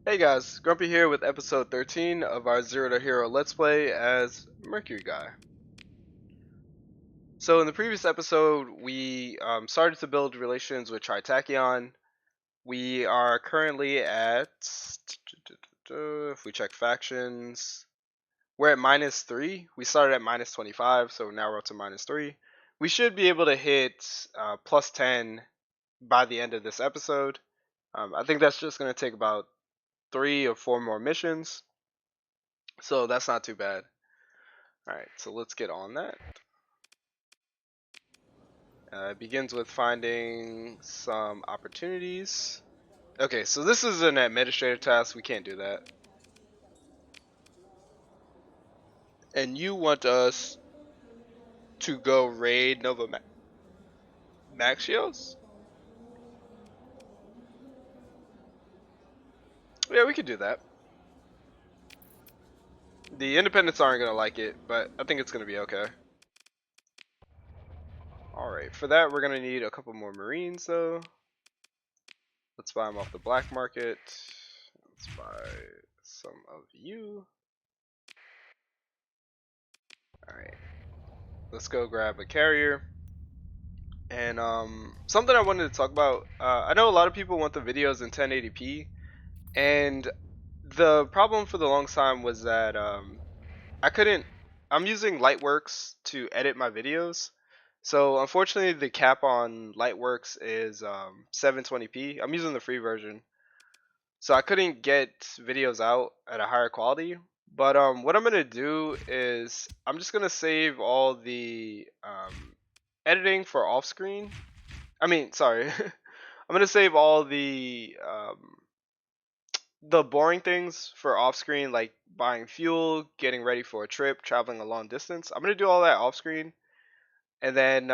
Hey guys, Grumpy here with episode 13 of our Zero to Hero Let's Play as Mercury Guy. So in the previous episode, we started to build relations with Tritachyon. We are currently at, if we check factions, we're at -3. We started at -25, so now we're up to -3. We should be able to hit +10 by the end of this episode. I think that's just going to take about 3 or 4 more missions. So that's not too bad. Alright, so let's get on that. It begins with finding some opportunities. Okay, so this is an administrative task. We can't do that. And you want us to go raid Nova Maxios? Yeah, we could do that. The independents aren't going to like it, but I think it's going to be okay. Alright, for that we're going to need a couple more Marines though. Let's buy them off the black market. Let's buy some of you. Alright, let's go grab a carrier. And something I wanted to talk about, I know a lot of people want the videos in 1080p, and the problem for the long time was that I couldn't, I'm using Lightworks to edit my videos. So unfortunately the cap on Lightworks is 720p. I'm using the free version. So I couldn't get videos out at a higher quality. But what I'm gonna do is I'm just gonna save all the editing for off screen. I mean, sorry. I'm gonna save all the boring things for off screen, like buying fuel, getting ready for a trip, traveling a long distance. I'm gonna do all that off screen, and then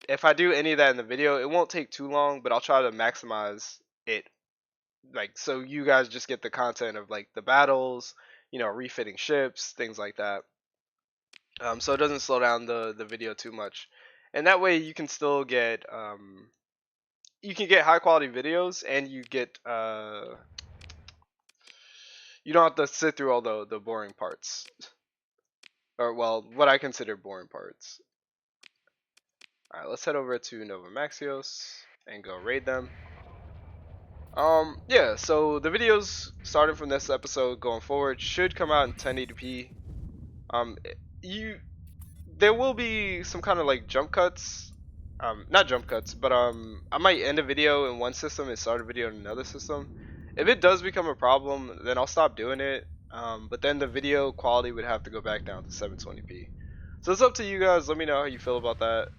if I do any of that in the video, it won't take too long, but I'll try to maximize it, like so you guys just get the content of like the battles, refitting ships, things like that. So it doesn't slow down the video too much, and that way you can still get high quality videos, and you don't have to sit through all the boring parts, or well, what I consider boring parts. All right, let's head over to Nova Maxios and go raid them. Yeah, so the videos starting from this episode going forward should come out in 1080p. Um, you there will be some kind of like jump cuts. Not jump cuts, but I might end a video in one system and start a video in another system. If it does become a problem, then I'll stop doing it. But then the video quality would have to go back down to 720p. So it's up to you guys. Let me know how you feel about that.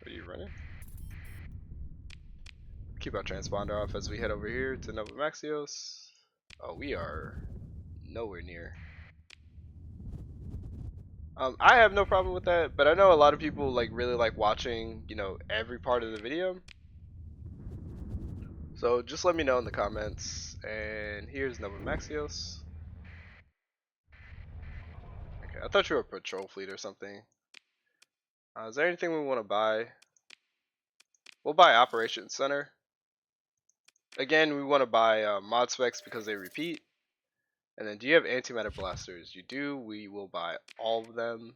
Are you running? Keep our transponder off as we head over here to Nova Maxios. Oh, we are nowhere near. I have no problem with that, but I know a lot of people like really like watching, every part of the video. So just let me know in the comments. And here's Nova Maxios. Okay, I thought you were a patrol fleet or something. Is there anything we want to buy? We'll buy Operations Center. Again, we want to buy mod specs because they repeat. And then do you have antimatter blasters? You do. We will buy all of them.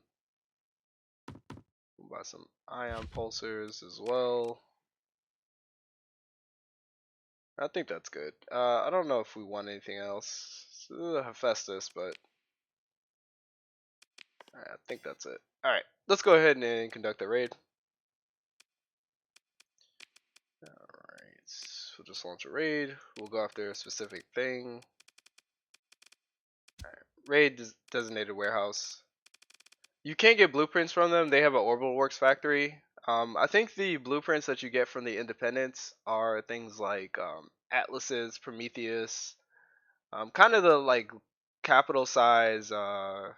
We'll buy some ion pulsars as well. I think that's good. I don't know if we want anything else. Hephaestus, but I think that's it. Alright, let's go ahead and conduct the raid. Alright, we'll just launch a raid. We'll go after a specific thing. Alright, raid designated warehouse. You can't get blueprints from them. They have an orbital works factory. I think the blueprints that you get from the independents are things like Atlases, Prometheus, kind of the like capital size and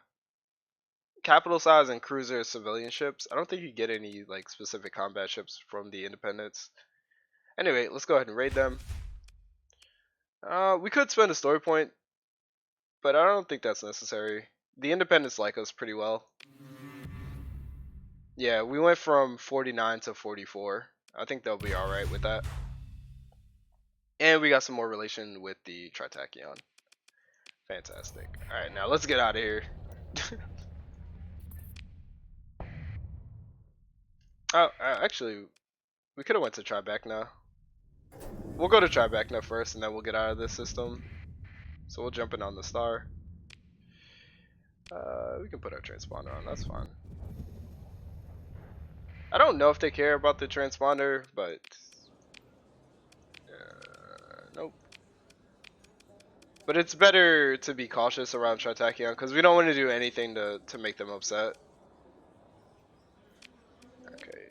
cruiser civilian ships. I don't think you get any like specific combat ships from the independents. Anyway, let's go ahead and raid them. We could spend a story point, but I don't think that's necessary. The independents like us pretty well. Yeah, we went from 49 to 44. I think they'll be alright with that. And we got some more relation with the Tritachyon. Fantastic. Alright, now let's get out of here. Oh, actually, we could have went to Tribeca. We'll go to Tribeca first, and then we'll get out of this system. So we'll jump in on the star. We can put our transponder on, that's fine. I don't know if they care about the transponder, but... nope. But it's better to be cautious around Tritachyon, because we don't want to do anything to make them upset. Okay.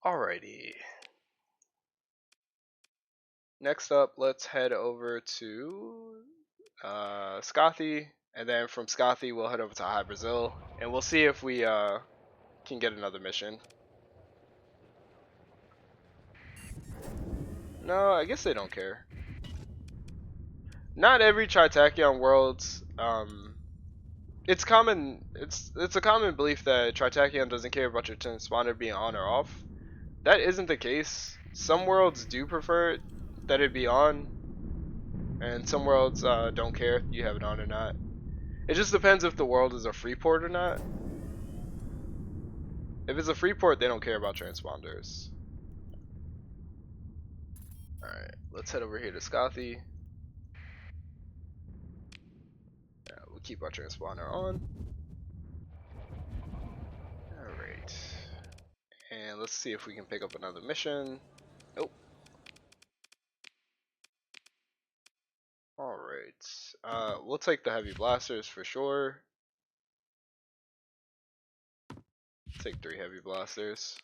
Alrighty. Next up, let's head over to Scothy, and then from Scothy we'll head over to High Brazil, and we'll see if we can get another mission. No, I guess they don't care. Not every Tritachyon world. It's common. It's a common belief that Tritachyon doesn't care about your transponder being on or off. That isn't the case. Some worlds do prefer that it be on, and some worlds don't care if you have it on or not. It just depends if the world is a free port or not. If it's a free port, they don't care about transponders. Alright, let's head over here to Scothy. Yeah, we'll keep our transponder on. Alright. And let's see if we can pick up another mission. Nope. Alright. We'll take the heavy blasters for sure. Take 3 heavy blasters.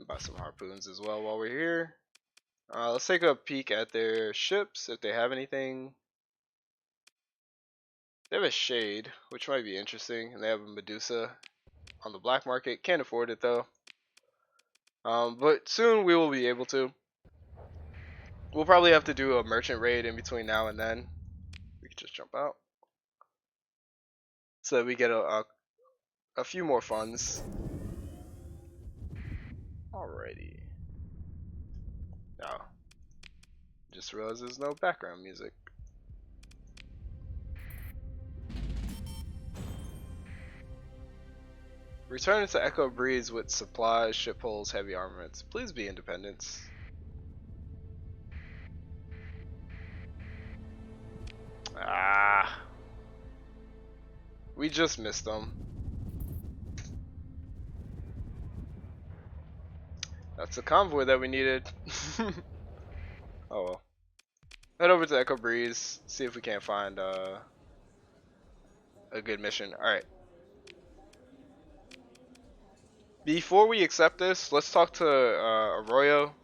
Buy some harpoons as well while we're here. Let's take a peek at their ships if they have anything. They have a Shade, which might be interesting, and they have a Medusa on the black market. Can't afford it though. But soon we will be able to. We'll probably have to do a merchant raid in between now and then. We can just jump out. So that we get a few more funds. Alrighty. Now, just realized there's no background music. Return to Echo Breeze with supplies, ship holes, heavy armaments. Please be Independence. Ah. We just missed them. That's the convoy that we needed. Oh well. Head over to Echo Breeze, see if we can't find a good mission. Alright. Before we accept this, let's talk to Arroyo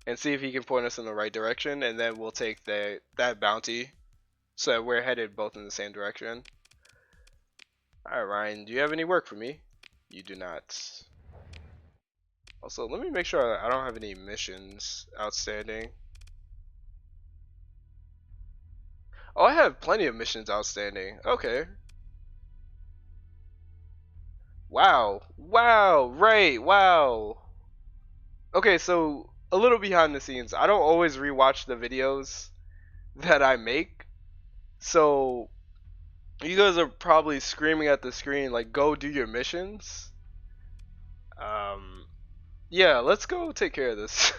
and see if he can point us in the right direction, and then we'll take that bounty so that we're headed both in the same direction. Alright, Ryan, do you have any work for me? You do not. Also, let me make sure I don't have any missions outstanding. Oh, I have plenty of missions outstanding. Okay. Wow. Wow. Right. Wow. Okay, so a little behind the scenes. I don't always rewatch the videos that I make. So you guys are probably screaming at the screen like, go do your missions. Yeah, let's go take care of this.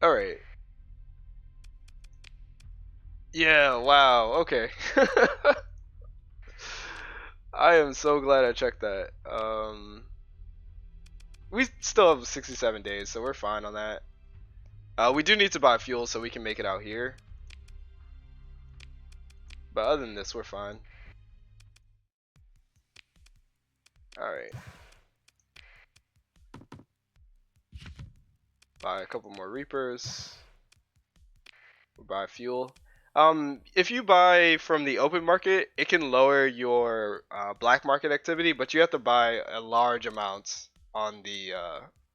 Alright. Yeah, wow, okay. I am so glad I checked that. We still have 67 days, so we're fine on that. We do need to buy fuel so we can make it out here. But other than this, we're fine. Alright. Buy a couple more Reapers. We'll buy fuel. If you buy from the open market, it can lower your black market activity, but you have to buy a large amount on the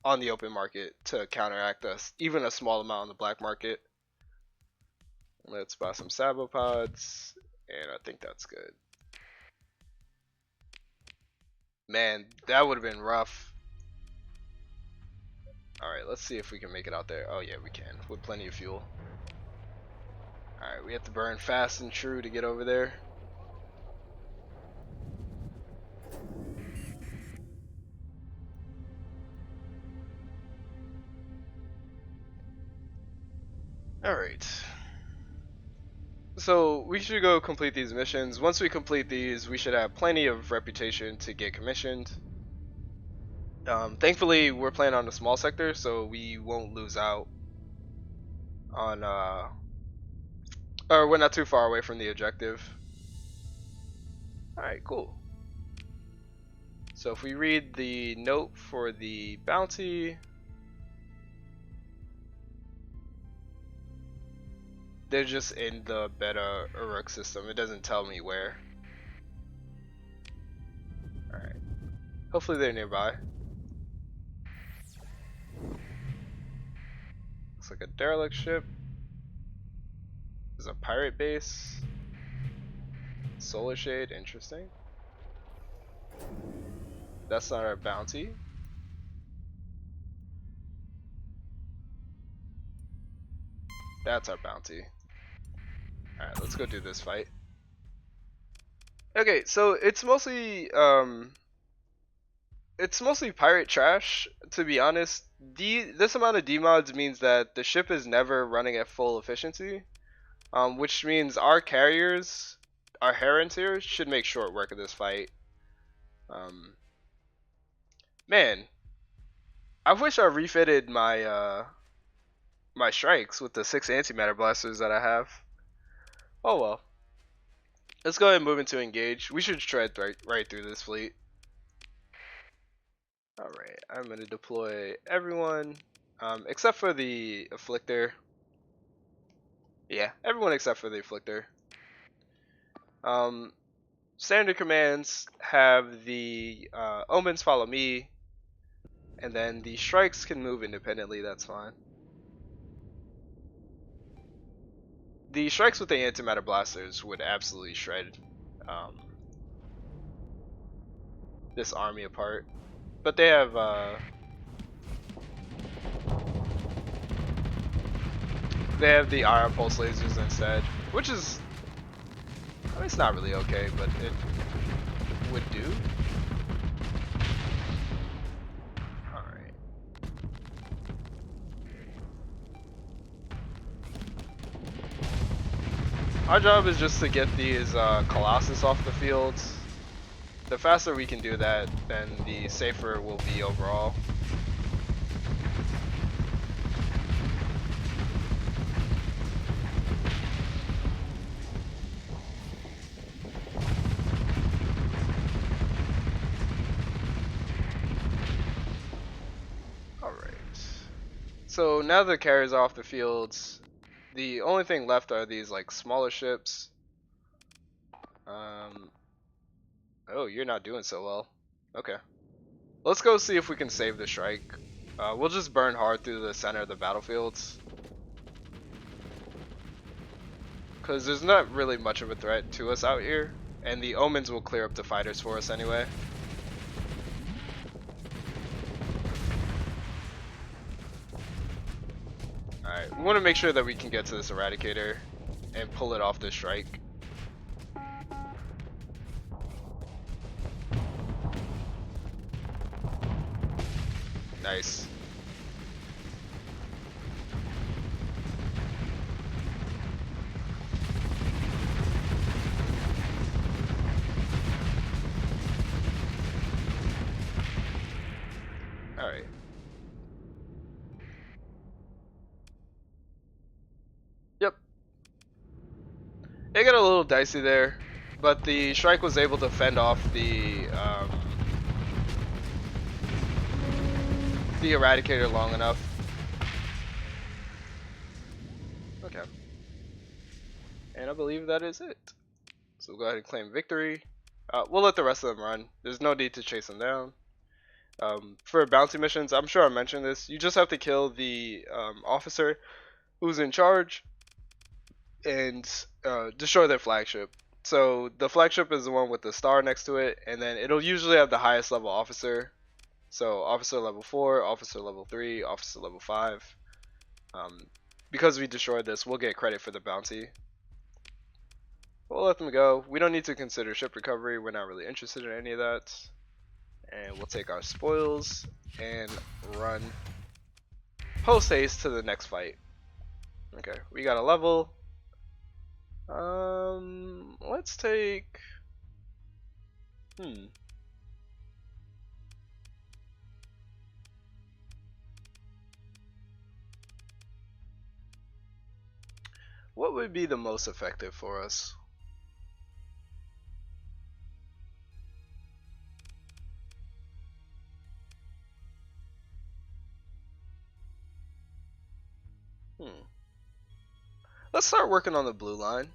open market to counteract even a small amount on the black market. Let's buy some Sabo pods, and I think that's good. Man, that would have been rough. Alright, let's see if we can make it out there. Oh yeah, we can, with plenty of fuel. Alright, we have to burn fast and true to get over there. Alright. So we should go complete these missions. Once we complete these, we should have plenty of reputation to get commissioned. Thankfully, we're playing on a small sector, so we won't lose out on, or we're not too far away from the objective. Alright, cool. So if we read the note for the bounty, they're just in the beta Uruk system. It doesn't tell me where. Alright. Hopefully they're nearby. Looks like a derelict ship. There's a pirate base. Solar Shade, interesting. That's not our bounty. That's our bounty. Alright, let's go do this fight. Okay, so it's mostly pirate trash, to be honest. This amount of demods means that the ship is never running at full efficiency, which means our carriers, our herons here, should make short work of this fight. Man, I wish I refitted my my strikes with the 6 antimatter blasters that I have. Oh well. Let's go ahead and move into engage. We should tread right through this fleet. Alright, I'm going to deploy everyone, except for the Afflictor. Yeah, everyone except for the Afflictor. Standard commands have the Omens follow me, and then the strikes can move independently, that's fine. The strikes with the antimatter blasters would absolutely shred this army apart. But they have the iron pulse lasers instead, which is, I mean, it's not really okay, but it would do. Alright. Our job is just to get these Colossus off the field. The faster we can do that, then the safer we'll be overall. Alright. So now the carriers are off the fields, the only thing left are these like smaller ships. Oh, you're not doing so well. Okay. Let's go see if we can save the strike. We'll just burn hard through the center of the battlefields, because there's not really much of a threat to us out here, and the Omens will clear up the fighters for us anyway. Alright, we want to make sure that we can get to this Eradicator and pull it off this strike. Nice. Alright. Yep. It got a little dicey there, but the strike was able to fend off the Eradicator long enough. Okay. And I believe that is it. So we'll go ahead and claim victory. We'll let the rest of them run. There's no need to chase them down. For bounty missions, I'm sure I mentioned this, you just have to kill the officer who's in charge and destroy their flagship. So the flagship is the one with the star next to it, and then it'll usually have the highest level officer. So officer level 4, officer level 3, officer level 5. Um, because we destroyed this, we'll get credit for the bounty. We'll let them go. We don't need to consider ship recovery. We're not really interested in any of that. And we'll take our spoils and run post haste to the next fight. Okay, we got a level. Let's take. What would be the most effective for us? Let's start working on the blue line.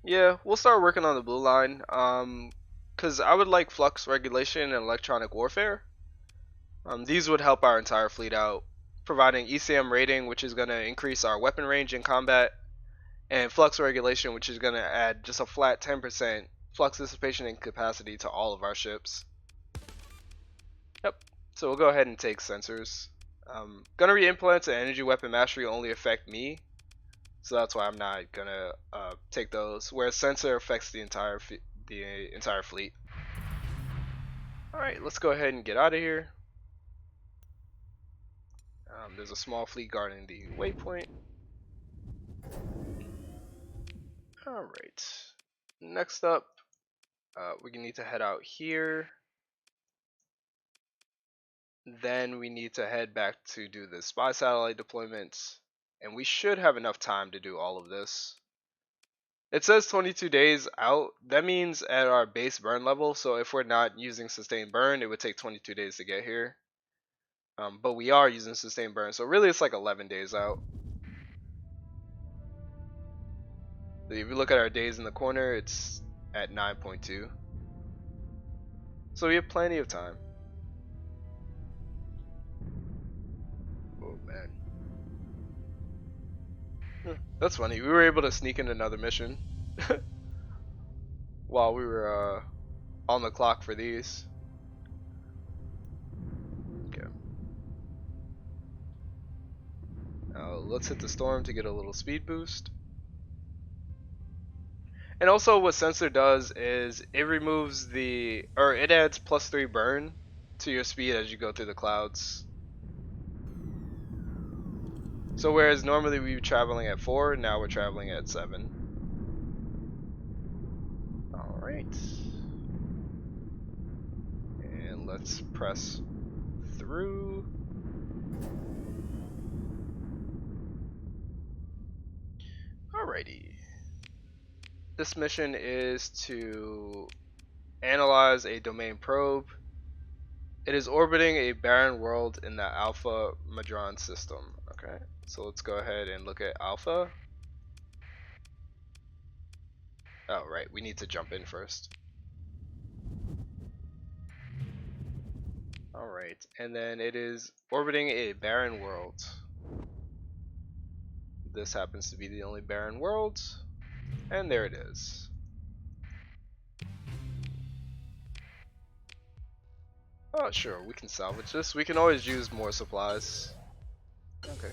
Yeah, we'll start working on the blue line. Cause I would like flux regulation and electronic warfare. These would help our entire fleet out, providing ECM rating, which is gonna increase our weapon range in combat, and flux regulation, which is gonna add just a flat 10% flux dissipation and capacity to all of our ships. Yep. So we'll go ahead and take sensors. Gunnery implants and energy weapon mastery only affect me, so that's why I'm not gonna take those. Whereas sensor affects the entire fleet. All right, let's go ahead and get out of here. There's a small fleet guarding the waypoint. All right. Next up, we need to head out here. Then we need to head back to do the spy satellite deployments, and we should have enough time to do all of this. It says 22 days out. That means at our base burn level, so if we're not using sustained burn, it would take 22 days to get here. But we are using sustained burn, so really it's like 11 days out. So if you look at our days in the corner, it's at 9.2. So we have plenty of time. Oh man. That's funny. We were able to sneak in another mission while we were on the clock for these. Okay. Now let's hit the storm to get a little speed boost. And also what sensor does is it removes it adds +3 burn to your speed as you go through the clouds. So whereas normally we were traveling at 4, now we're traveling at 7. Alright. And let's press through. Alrighty. This mission is to analyze a domain probe. It is orbiting a barren world in the Alpha Madron system. Okay, so let's go ahead and look at Alpha. Oh, right, we need to jump in first. Alright, and then it is orbiting a barren world. This happens to be the only barren world, and there it is. Oh, sure, we can salvage this. We can always use more supplies. Okay.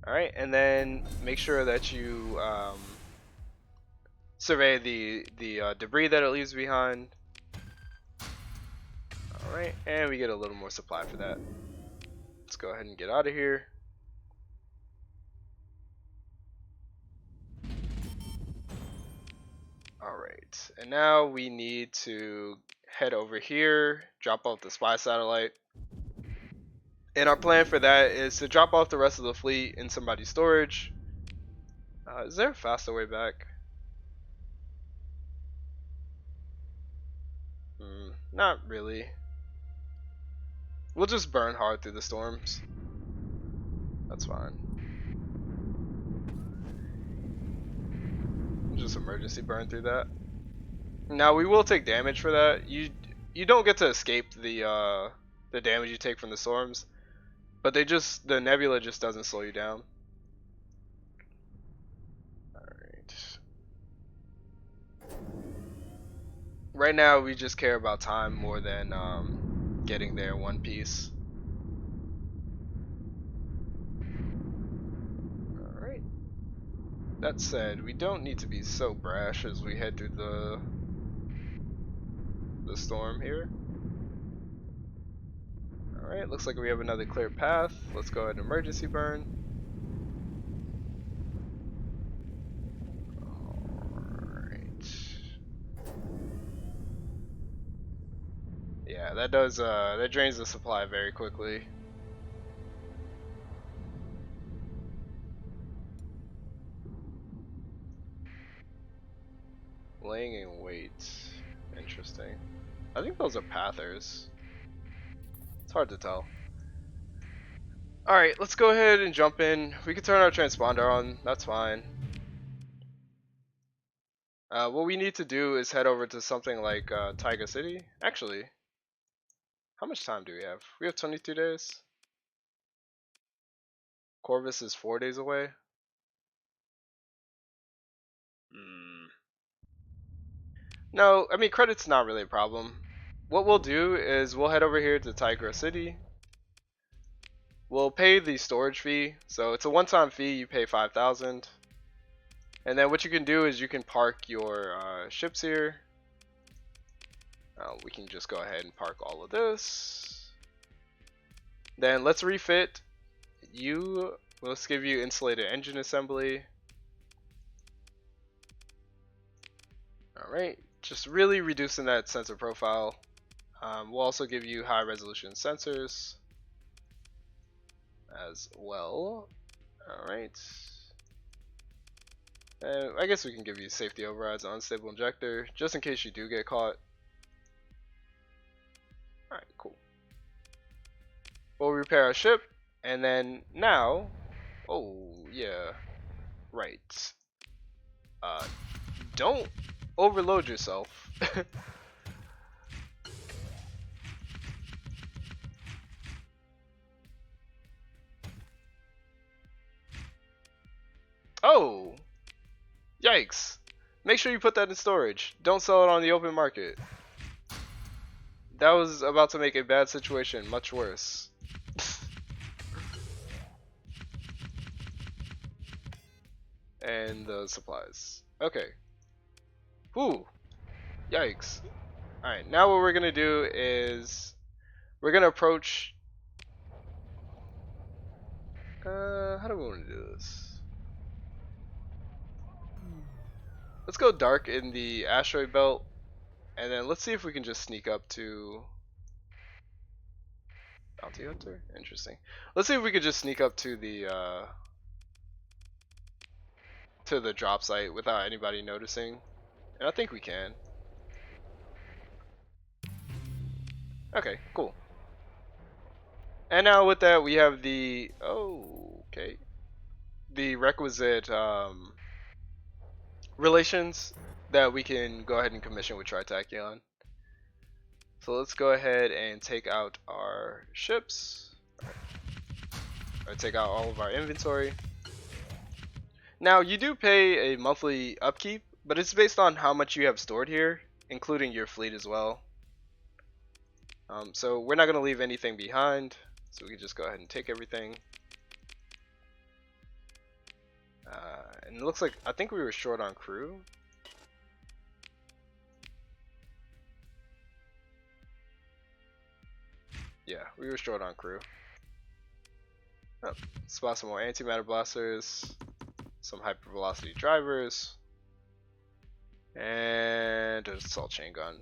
Alright, and then make sure that you survey the debris that it leaves behind. Alright, and we get a little more supply for that. Let's go ahead and get out of here. Alright, and now we need to head over here, drop off the spy satellite. And our plan for that is to drop off the rest of the fleet in somebody's storage. Is there a faster way back? Not really. We'll just burn hard through the storms. That's fine. We'll just emergency burn through that. Now we will take damage for that. You don't get to escape the damage you take from the storms. But the nebula just doesn't slow you down. Alright. Right now, we just care about time more than getting there one piece. Alright. That said, we don't need to be so brash as we head through the storm here. Alright, looks like we have another clear path. Let's go ahead and emergency burn. Alright. Yeah, that drains the supply very quickly. Laying in wait. Interesting. I think those are pathers. It's hard to tell. Alright, let's go ahead and jump in. We can turn our transponder on, that's fine. What we need to do is head over to something like Taiga City. Actually, how much time do we have? We have 22 days. Corvus is 4 days away. No, I mean credit's not really a problem. What we'll do is we'll head over here to Tigra City. We'll pay the storage fee, so it's a one-time fee. You pay 5,000, and then what you can do is you can park your ships here. We can just go ahead and park all of this. Then let's refit you. Let's give you insulated engine assembly. Alright, just really reducing that sensor profile. We'll also give you high resolution sensors as well. Alright. I guess we can give you safety overrides on unstable injector, just in case you do get caught. Alright, cool. We'll repair our ship, and then now, oh yeah, right. Don't overload yourself. Oh, yikes. Make sure you put that in storage. Don't sell it on the open market. That was about to make a bad situation much worse. And the supplies. Okay. Whew. Yikes. Alright, now what we're gonna do is we're gonna approach. How do we want to do this? Let's go dark in the asteroid belt, and then let's see if we can just sneak up to Bounty Hunter. Interesting. Let's see if we could just sneak up to the drop site without anybody noticing, and I think we can. Okay, cool. And now with that, we have the the requisite relations that we can go ahead and commission with Tritachyon. So let's go ahead and take out our ships, or take out all of our inventory. Now you do pay a monthly upkeep, but it's based on how much you have stored here, including your fleet as well. So we're not going to leave anything behind, so we can just go ahead and take everything. And it looks like, I think we were short on crew. Yeah, we were short on crew. Oh, spot some more antimatter blasters, some hypervelocity drivers, and an assault chain gun.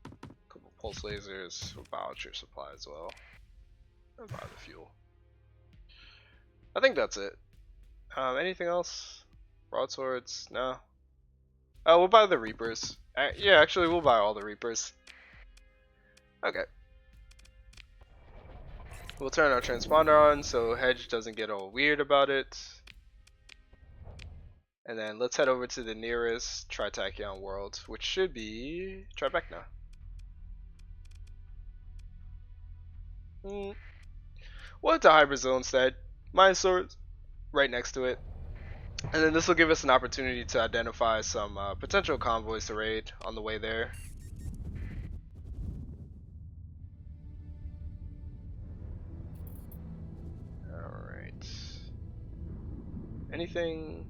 A couple pulse lasers. We'll buy out your supply as well. And buy the fuel. I think that's it. Anything else? Broadswords? No. Oh, we'll buy the Reapers. Yeah, actually, we'll buy all the Reapers. Okay. We'll turn our transponder on so Hedge doesn't get all weird about it. And then let's head over to the nearest Tritachyon world, which should be Tribeca. We'll head to Hybrid Zone instead. Mine swords right next to it. And then this will give us an opportunity to identify some potential convoys to raid on the way there. Alright. Anything?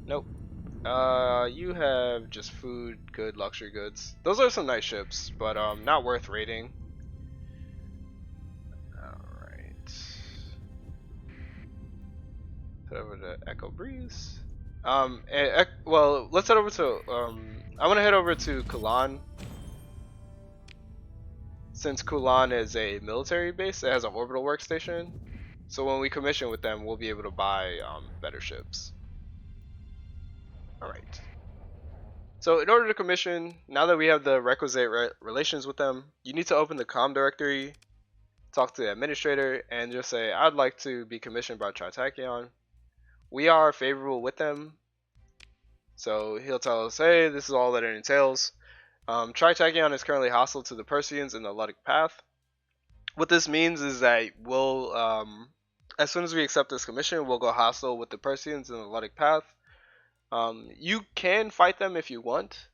Nope. You have just food, good luxury goods. Those are some nice ships, but not worth raiding. Alright. Head over to Echo Breeze. Well, let's head over to I want to head over to Kulan, since Kulan is a military base. It has an orbital workstation, so when we commission with them, we'll be able to buy better ships. All right. So in order to commission, now that we have the requisite relations with them, you need to open the comm directory, talk to the administrator, and just say, I'd like to be commissioned by Tritachyon. We are favorable with them. So he'll tell us, hey, this is all that it entails. Tritachyon is currently hostile to the Persians in the Ludic Path. What this means is that we'll, as soon as we accept this commission, we'll go hostile with the Persians in the Ludic Path. You can fight them if you want.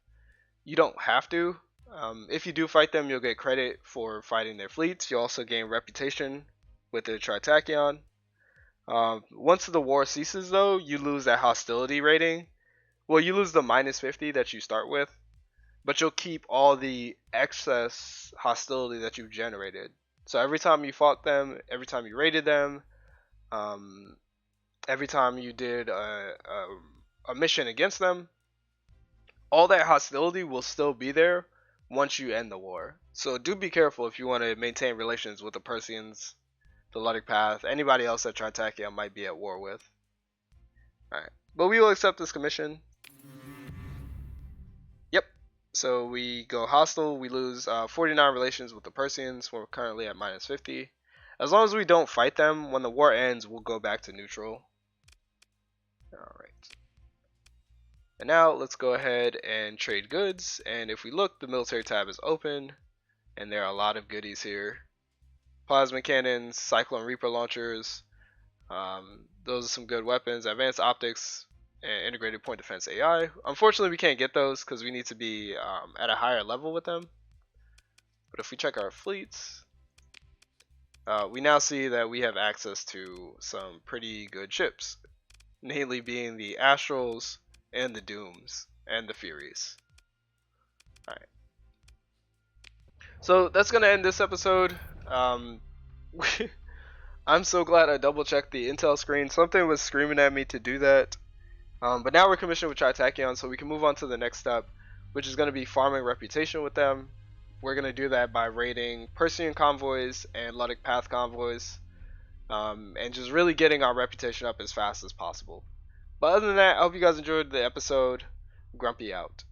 You don't have to. If you do fight them, you'll get credit for fighting their fleets. You'll also gain reputation with the Tritachyon. Once the war ceases, though, you lose that hostility rating. Well, you lose the -50 that you start with, but you'll keep all the excess hostility that you've generated. So every time you fought them, every time you raided them, every time you did a mission against them, all that hostility will still be there once you end the war. So do be careful if you want to maintain relations with the Persians, the Ludic Path, anybody else that Tritachyon might be at war with. Alright, but we will accept this commission. Yep, so we go hostile, we lose 49 relations with the Persians, we're currently at -50. As long as we don't fight them, when the war ends, we'll go back to neutral. Alright. And now let's go ahead and trade goods, and if we look, the military tab is open, and there are a lot of goodies here. Plasma cannons, Cyclone Reaper launchers, those are some good weapons, advanced optics, and integrated point defense AI. Unfortunately, we can't get those because we need to be at a higher level with them. But if we check our fleets, we now see that we have access to some pretty good ships, namely being the Astrals and the Dooms and the Furies. Alright. So that's going to end this episode. I'm so glad I double checked the intel screen. Something was screaming at me to do that. But now we're commissioned with Tritachyon, so we can move on to the next step, which is going to be farming reputation with them. We're going to do that by raiding Persian convoys and Ludic Path convoys, and just really getting our reputation up as fast as possible. But other than that, I hope you guys enjoyed the episode. Grumpy out.